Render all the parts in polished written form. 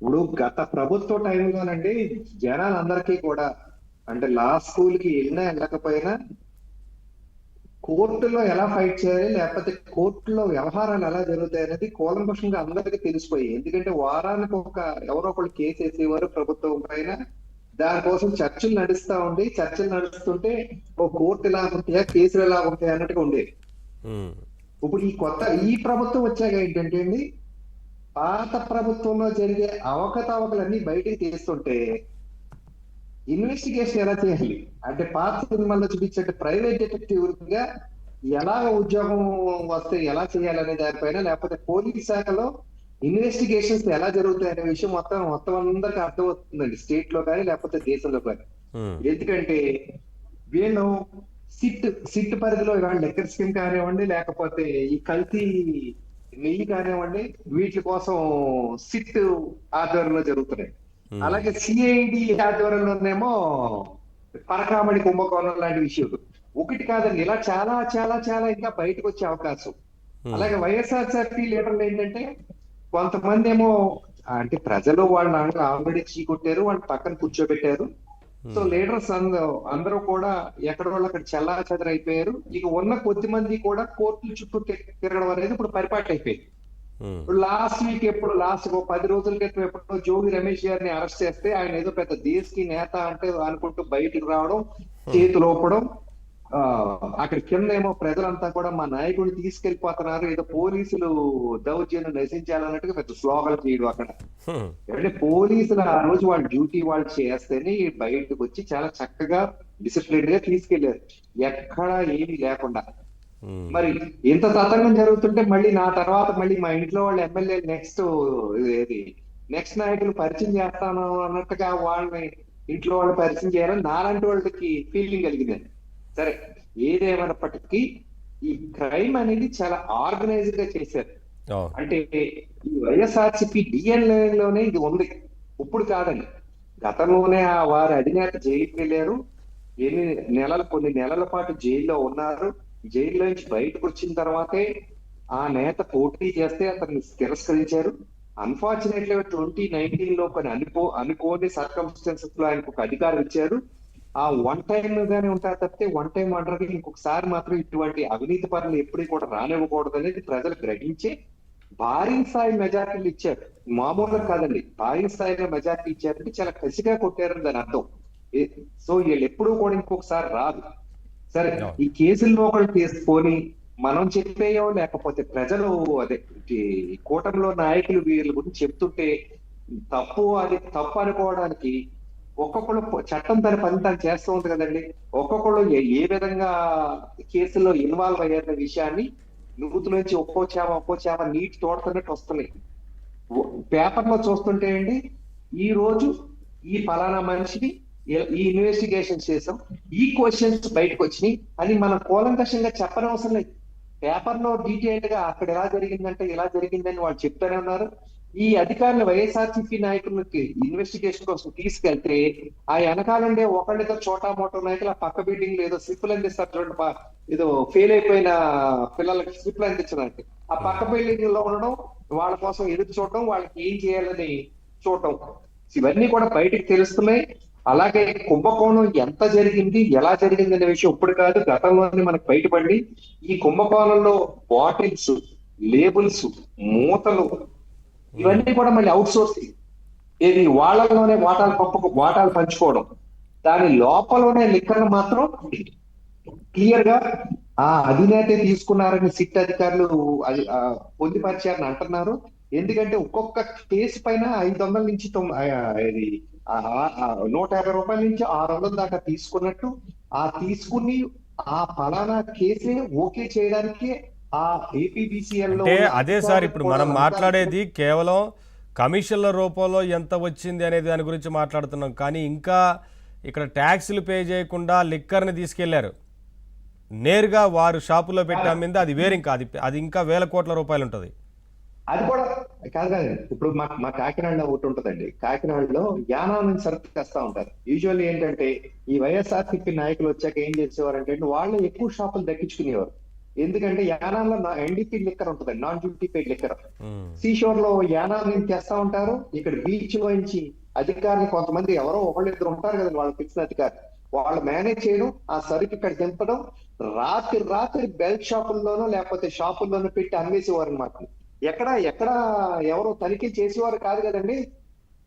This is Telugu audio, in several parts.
ఇప్పుడు గత ప్రభుత్వ టైంలోనండి జనాలందరికీ కూడా అంటే లా స్కూల్ కి వెళ్ళినా వెళ్ళకపోయినా కోర్టులో ఎలా ఫైట్ చేయాలి లేకపోతే కోర్టులో వ్యవహారాలు ఎలా జరుగుతాయి అనేది కూలంకషంగా అందరికీ తెలిసిపోయి, ఎందుకంటే వారానికి ఎవరో ఒకళ్ళు కేసు వేసేవారు ప్రభుత్వం పైన. దానికోసం చర్చలు నడుస్తా ఉండి చర్చలు నడుస్తుంటే ఓ కోర్టు ఎలా ఉంటాయా కేసులు ఎలా ఉంటాయా అన్నట్టుగా ఉండేది. ఉమ్, ఇప్పుడు ఈ ప్రభుత్వం వచ్చాక ఏంటంటే అండి, పాత ప్రభుత్వంలో జరిగే అవకతవకలన్నీ బయటికి తీస్తుంటే ఇన్వెస్టిగేషన్ ఎలా చేయాలి అంటే పాత సినిమాల్లో చూపించే ప్రైవేట్ డిటెక్టివ్ గా ఎలా ఉద్యోగం వస్తే ఎలా చేయాలనే దానిపైన, లేకపోతే పోలీస్ శాఖలో ఇన్వెస్టిగేషన్స్ ఎలా జరుగుతాయి అనే విషయం మొత్తం మొత్తం అందరికి అర్థమవుతుందండి, స్టేట్ లో కానీ లేకపోతే దేశంలో కానీ. ఉమ్, ఎందుకంటే వీళ్ళు సిట్ పరిధిలో ఇవాళ లెక్కర్ స్కీమ్ కానివ్వండి, లేకపోతే ఈ కల్తీ నెయ్యి కానివ్వండి, వీటి కోసం సిట్ ఆధ్వర్యంలో జరుగుతున్నాయి. ఉమ్, అలాగే సిఐడి ఆధ్వర్యంలోనేమో పరకామణి కుంభకోణం లాంటి విషయాలు. ఒకటి కాదండి, ఇలా చాలా చాలా చాలా ఇంకా బయటకు వచ్చే అవకాశం. ఉమ్, అలాగే వైఎస్ఆర్సీపీ లీడర్లు ఏంటంటే కొంతమంది ఏమో అంటే ప్రజలు వాళ్ళ ఆల్రెడీ చీకొట్టారు, వాళ్ళు పక్కన కూర్చోబెట్టారు. సో ఉమ్, లీడర్స్ అందరూ కూడా ఎక్కడ వాళ్ళు అక్కడ చెల్లా చెదరైపోయారు. ఇక ఉన్న కొద్ది మంది కూడా కోర్టుల చుట్టూ తిరగడం అనేది ఇప్పుడు పరిపాటి అయిపోయింది. ఉమ్, ఇప్పుడు లాస్ట్ 10 రోజుల క్రితం ఎప్పుడో జోగి రమేష్ గారిని అరెస్ట్ చేస్తే ఆయన ఏదో పెద్ద దేశకి నేత అంటే అనుకుంటూ బయటికి రావడం, చేతులు ఊపడం, ఆ అక్కడ కింద ఏమో ప్రజలంతా కూడా మా నాయకుడిని తీసుకెళ్లిపోతున్నారు, ఏదో పోలీసులు దౌర్జన్యం నశించాలన్నట్టుగా పెద్ద స్లోగన్ చేయడం అక్కడ. ఉమ్, అంటే పోలీసులు ఆ రోజు వాళ్ళ డ్యూటీ వాళ్ళు చేస్తేనే బయటకు వచ్చి చాలా చక్కగా డిసిప్లిన్ గా తీసుకెళ్లారు, ఎక్కడా ఏమీ లేకుండా. ఉమ్, మరి ఇంత తతంగం జరుగుతుంటే మళ్ళీ నా తర్వాత మళ్ళీ మా ఇంట్లో వాళ్ళ ఎమ్మెల్యే ఏది నెక్స్ట్ నాయకులు పరిచయం చేస్తాను అన్నట్టుగా వాళ్ళని ఇంట్లో వాళ్ళు పరిచయం చేయాలని నాలాంటి వాళ్ళకి ఫీలింగ్ కలిగింది. సరే, ఏదేమైనప్పటికీ ఈ క్రైమ్ అనేది చాలా ఆర్గనైజ్డ్ గా చేశారు. అవును. అంటే ఈ వైఎస్ఆర్సీపీ డిఎన్ఏ లోనే ఇది ఉంది, ఇప్పుడు కాదండి. గతంలోనే వారి అధినేత జైలుకి వెళ్ళారు, కొన్ని నెలల పాటు జైల్లో ఉన్నారు. జైల్లో నుంచి బయటకు వచ్చిన తర్వాతే ఆ నేత పోటీ చేస్తే అతన్ని తిరస్కరించారు. అన్ఫార్చునేట్లీ 2019 లో కొన్ని అనుకోని సర్కమ్స్టెన్సెస్ లో ఆయనకు ఒక అధికారం ఇచ్చారు. ఆ వన్ టైమ్ గానే ఉంటారు తప్పితే వన్ టైం అండర్కి ఇంకొకసారి మాత్రం ఇటువంటి అవినీతి పనులు ఎప్పుడూ కూడా రానివ్వకూడదు అనేది ప్రజలు గ్రహించి భారీ స్థాయి మెజార్టీలు ఇచ్చారు. మామూలుగా కాదండి, భారీ స్థాయిలో మెజార్టీ ఇచ్చారంటే చాలా కసిగా కొట్టారని దాని అర్థం. సో వీళ్ళు ఎప్పుడూ కూడా ఇంకొకసారి రాదు. సరే, అవును. ఈ కేసుల్లో ఒకళ్ళు తీసుకొని మనం చెప్పేయో లేకపోతే ప్రజలు అదే ఈ కూటమిలో నాయకులు వీళ్ళ గురించి చెప్తుంటే అది తప్పు అనుకోవడానికి ఒక్కొక్కళ్ళు చట్టం తన పని తను చేస్తూ ఉంటుంది కదండి. ఒక్కొక్కళ్ళు ఏ విధంగా కేసుల్లో ఇన్వాల్వ్ అయ్యారన్న విషయాన్ని నుంచి ఒక్కో చేమ నీటి తోడుతున్నట్టు వస్తున్నాయి. పేపర్ లో చూస్తుంటే అండి, ఈ రోజు ఈ ఫలానా మనిషిని ఈ ఇన్వెస్టిగేషన్ చేసాం, ఈ క్వశ్చన్స్ బయటకు వచ్చినాయి అని మనం కూలంకషంగా చెప్పనవసరం లేదు. పేపర్ లో డీటెయిల్డ్ గా అక్కడ ఎలా జరిగిందంటే ఇలా జరిగిందని వాళ్ళు చెప్తానే ఉన్నారు. ఈ అధికారులు వైఎస్ఆర్సీపీ నాయకులకి ఇన్వెస్టిగేషన్ కోసం తీసుకెళ్తే ఆ వెనకాలండే ఒకళ్ళిద్దరు చోటా మోటో నాయకులు ఆ పక్క బిల్డింగ్ ఏదో స్లిప్లు అందిస్తారు చూడండి, ఏదో ఫెయిల్ అయిపోయిన పిల్లలకి స్లిప్లు అందించడానికి ఆ పక్క బిల్డింగ్ లో ఉండడం, వాళ్ళ కోసం ఎదురు చూడడం, వాళ్ళకి ఏం చేయాలని చూడటం, ఇవన్నీ కూడా బయటికి తెలుస్తున్నాయి. అలాగే కుంభకోణం ఎంత జరిగింది ఎలా జరిగింది అనే విషయం ఇప్పుడు కాదు, గతంలోనే మనకు బయటపడి ఈ కుంభకోణంలో బాటిల్స్, లేబుల్స్, మూతలు ఇవన్నీ కూడా మళ్ళీ అవుట్ సోర్సింగ్, ఇది వాళ్ళలోనే వాటాలు పంచుకోవడం, దాని లోపలనే లిక్కర్ మాత్రం క్లియర్ గా ఆ అధినేతే తీసుకున్నారని సిట్ అధికారులు పొందుపరిచారని అంటున్నారు. ఎందుకంటే ఒక్కొక్క కేసు పైన 500 నుంచి 150 రూపాయల నుంచి 600 దాకా తీసుకున్నట్టు, ఆ తీసుకుని ఆ ఫలానా కేసే ఓకే చేయడానికి ఆ ఏపీబీసీఎల్ లో అంటే ఉన్న అదే సార్, అధికారులకు ఇప్పుడు కూడా మనం మాట్లాడేది కేవలం కమిషన్ల రూపంలో ఎంత వచ్చింది అనే దాని గురించి మాట్లాడుతున్నాం. కానీ ఇంకా ఇక్కడ ట్యాక్సులు పే చేయకుండా లిక్కర్ని తీసుకెళ్లారు, నేరుగా వారు షాపులో పెట్టి అమ్మింది, అది వేరు. ఇంకా అది ఇంకా వేల కోట్ల రూపాయలు ఉంటుంది. అది కూడా కాదు. ఇప్పుడు మా కాకినాడలో ఒకటి ఉంటదండి, కాకినాడలో యానా నుంచి సరుకు తెస్తా ఉంటారు. యూజువల్లీ ఏంటంటే ఈ వైఎస్ఆర్సీపీ నాయకులు వచ్చాక ఏం చేసేవారు అంటే వాళ్ళు ఎక్కువ షాపులు దక్కించుకునేవారు. ఎందుకంటే యానాంలో ఎన్డీపీ లిక్కర్ ఉంటుంది, నాన్ డ్యూటీ పెయిడ్ లిక్కర్. ఉమ్, సీషోర్ లో యానాం నుంచి తెస్తా ఉంటారు. ఇక్కడ బీచ్ లో నుంచి అధికారులు కొంతమంది ఎవరో ఒకళ్ళిద్దరు ఉంటారు కదా, వాళ్ళకి తెలిసిన అధికారులు, వాళ్ళు మేనేజ్ చేయడం, ఆ సరుకు ఇక్కడ దింపడం, రాత్రి బెల్ట్ షాపుల్లోనో లేకపోతే షాపుల్లోనో పెట్టి అమ్మేసేవారు అనమాట. ఎక్కడ ఎక్కడ ఎవరో తనిఖీ చేసేవారు కాదు కదండి.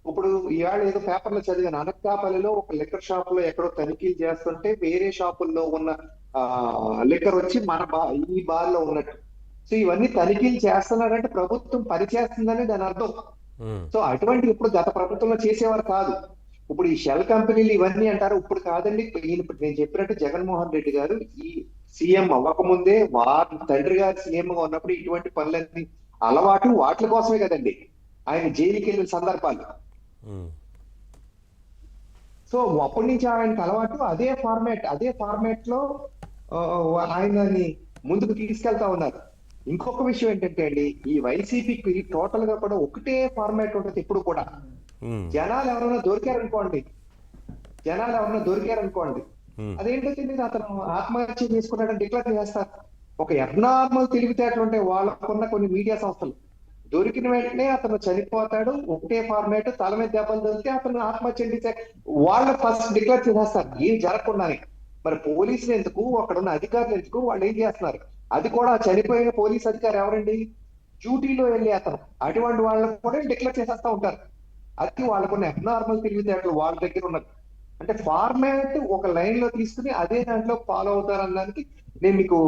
ఇప్పుడు ఇవాళ ఏదో పేపర్లో చదివాను, అనకాపల్లిలో ఒక లిక్కర్ షాప్ లో ఎక్కడో తనిఖీలు చేస్తుంటే వేరే షాపుల్లో ఉన్న లిక్కర్ వచ్చి ఈ బార్ లో ఉన్నట్టు. సో ఇవన్నీ తనిఖీలు చేస్తున్నారంటే ప్రభుత్వం పనిచేస్తుందని దాని అర్థం. ఉమ్, సో అటువంటి ఇప్పుడు గత ప్రభుత్వంలో చేసేవారు కాదు. ఇప్పుడు ఈ షెల్ కంపెనీలు ఇవన్నీ అంటారు, ఇప్పుడు కాదండి. ఇప్పుడు నేను చెప్పినట్టు జగన్మోహన్ రెడ్డి గారు ఈ సీఎం అవ్వకముందే వారి తండ్రి గారు సీఎం గా ఉన్నప్పుడు ఇటువంటి పనులన్నీ అలవాటు వాటి కోసమే కదండి ఆయన జైలుకి వెళ్ళిన సందర్భాలు. ఉమ్, సో అప్పటి నుంచి ఆయనకు అలవాటు అదే ఫార్మాట్ లో ఆయనని ముందుకు తీసుకెళ్తా ఉన్నారు. ఇంకొక విషయం ఏంటంటే అండి, ఈ వైసీపీకి టోటల్ గా కూడా ఒకటే ఫార్మాట్ ఉంటుంది ఎప్పుడు కూడా. ఉమ్, జనాలు ఎవరైనా దొరికారనుకోండి, ఉమ్, అదేంటో తెలియదు, అతను ఆత్మహత్య చేసుకున్నాడని డిక్లేర్ చేస్తారు. ఒక అబ్నార్మల్ తెలివితేటలు ఉంటాయి వాళ్ళకున్న కొన్ని మీడియా సంస్థలు. దొరికిన వెంటనే అతను చనిపోతాడు, ఒకటే ఫార్మాట్, తల మీద దెబ్బలు దొరికితే అతను ఆత్మహత్య వాళ్ళు ఫస్ట్ డిక్లేర్ చేసేస్తారు ఏం జరగకుండానే. మరి పోలీసులు ఎందుకు, అక్కడ ఉన్న అధికారులు ఎందుకు, వాళ్ళు ఏం చేస్తున్నారు? అది కూడా చనిపోయిన పోలీస్ అధికారి ఎవరండి? డ్యూటీలో వెళ్ళి అతను. అటువంటి వాళ్ళకు కూడా డిక్లేర్ చేసేస్తా ఉంటారు. అది వాళ్ళకున్న అబ్నార్మల్ తెలివితేటలు వాళ్ళ దగ్గర ఉన్నది. అంటే ఫార్మాట్ ఒక లైన్ లో తీసుకుని అదే దాంట్లో ఫాలో అవుతారనడానికి నేను మీకు